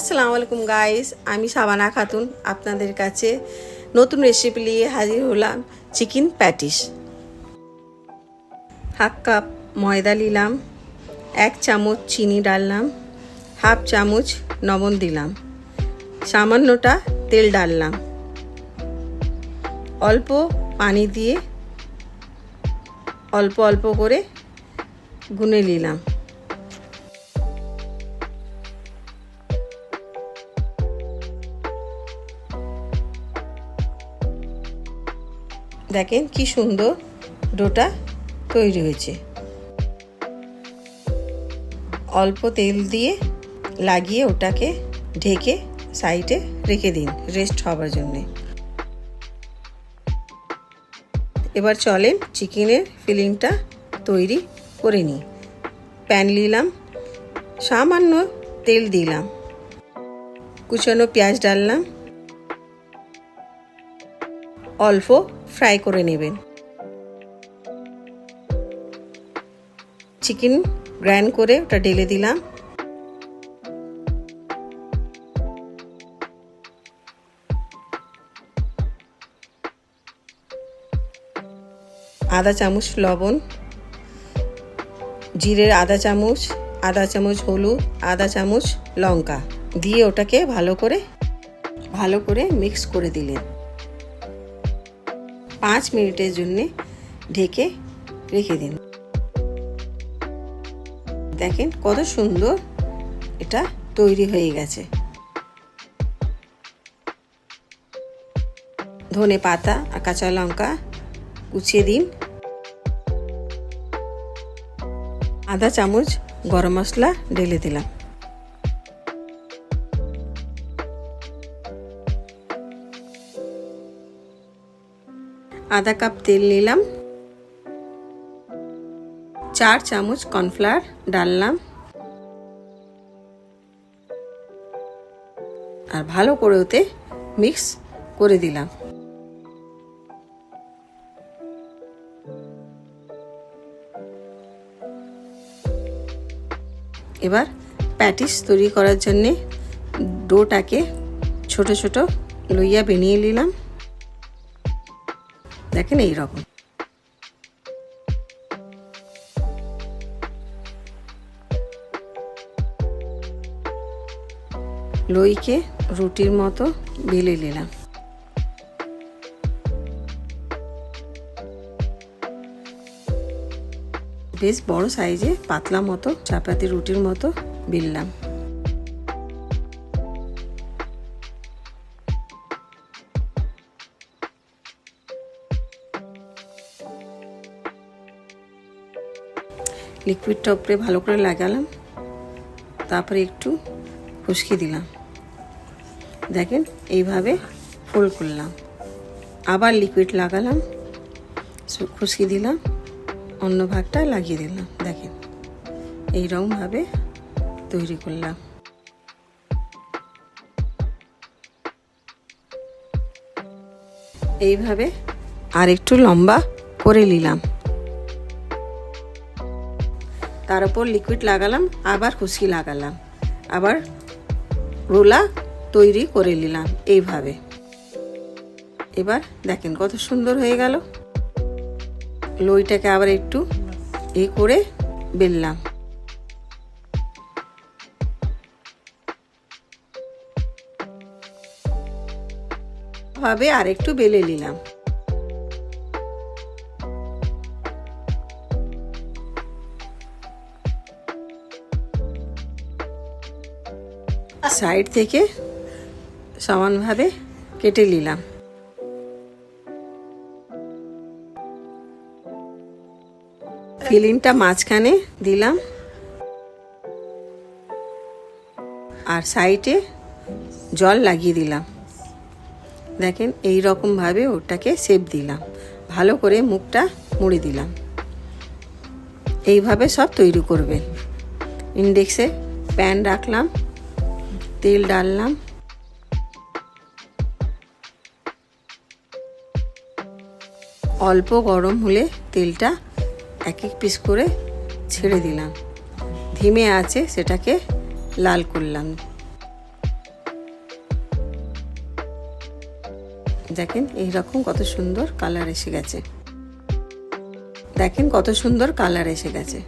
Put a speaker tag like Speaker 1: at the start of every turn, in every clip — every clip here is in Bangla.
Speaker 1: আসসালামু আলাইকুম গাইস, আমি শাবানা খাতুন আপনাদের কাছে নতুন রেসিপি নিয়ে হাজির হলাম। Chicken patties. হাফ কাপ ময়দা নিলাম, 1 চামচ চিনি ডাললাম, হাফ চামচ লবণ দিলাম, সামান্যটা তেল ডাললাম, অল্প পানি দিয়ে অল্প অল্প করে গুনে নিলাম। দেখেন কি সুন্দর ডোটা তৈরি হয়েছে। অল্প তেল দিয়ে লাগিয়ে ওটাকে ঢেকে সাইডে রেখে দিন রেস্ট হবার জন্যে। এবার চলেন চিকেনের ফিলিংটা তৈরি করে নিই। প্যান নিলাম, সামান্য তেল দিলাম, কুচানো পেঁয়াজ ডাললাম, অল্প ফ্রাই করে নেবেন। চিকেন গ্রাইন্ড করে ওটা ঢেলে দিলাম। আধা চামচ লবণ, জিরের আধা চামচ হলুদ, আধা চামচ লঙ্কা দিয়ে ওটাকে ভালো করে মিক্স করে দিলেন। 5 মিনিটের জন্য ঢেকে রেখে দিন। দেখেন কত সুন্দর এটা তৈরি হয়ে গেছে। ধনে পাতা আর কাঁচা লঙ্কা কুচিয়ে দিন। আধা চামচ গরম মশলা ঢেলে দিলাম। আধা কাপ তেল নিলাম, 4 চামচ কর্নফ্লাওয়ার ডাললাম আর ভালো করে ওতে মিক্স করে দিলাম। এবার প্যাটিস তৈরি করার জন্যে ডোটাকে ছোট ছোট লইয়া বানিয়ে নিলাম। দেখেন এই রকম। লইকে রুটির মতো বেলে নিলাম। বেশ বড় সাইজে পাতলা মতো চাপাতি রুটির মতো বেললাম। লিকুইডটা উপরে ভালো করে লাগালাম, তারপরে একটু খুশকি দিলাম। দেখেন এইভাবে ফোল্ড করলাম, আবার লিকুইড লাগালাম, খুশকি দিলাম, অন্য ভাগটা লাগিয়ে দিলাম। দেখেন এইরকমভাবে তৈরি করলাম। এইভাবে আর একটু লম্বা করে নিলাম, তার উপর লিকুইড লাগালাম, আবার খুশকি লাগালাম, আবার রোলা তৈরি করে নিলাম এইভাবে। এবার দেখেন কত সুন্দর হয়ে গেল। লইটাকে আবার একটু করে বেললাম। ভাবে আর একটু বেলে নিলাম। সাইড থেকে সমানভাবে কেটে নিলাম। ফিলিংটা মাঝখানে দিলাম আর সাইডে জল লাগিয়ে দিলাম। দেখেন এই রকম ভাবে ওটাকে শেপ দিলাম, ভালো করে মুখটা মুড়ে দিলাম। এইভাবে সব তৈরি করবেন। ইন্ডেক্সে প্যান রাখলাম, তেল ডাললাম, অল্প গরম হলে তেলটা এক পিস করে ছেড়ে দিলাম। ধিমে আছে সেটাকে লাল করলাম। দেখেন এইরকম কত সুন্দর কালার এসে গেছে। দেখেন কত সুন্দর কালার এসে গেছে।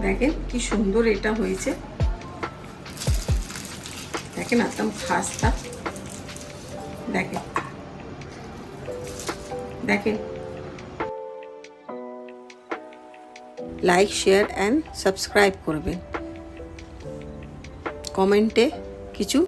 Speaker 1: দেখেন কি সুন্দর এটা হয়েছে। দেখেন একদম খাস্তা। দেখেন দেখেন লাইক শেয়ার অ্যান্ড সাবস্ক্রাইব করবেন। কমেন্টে কিছু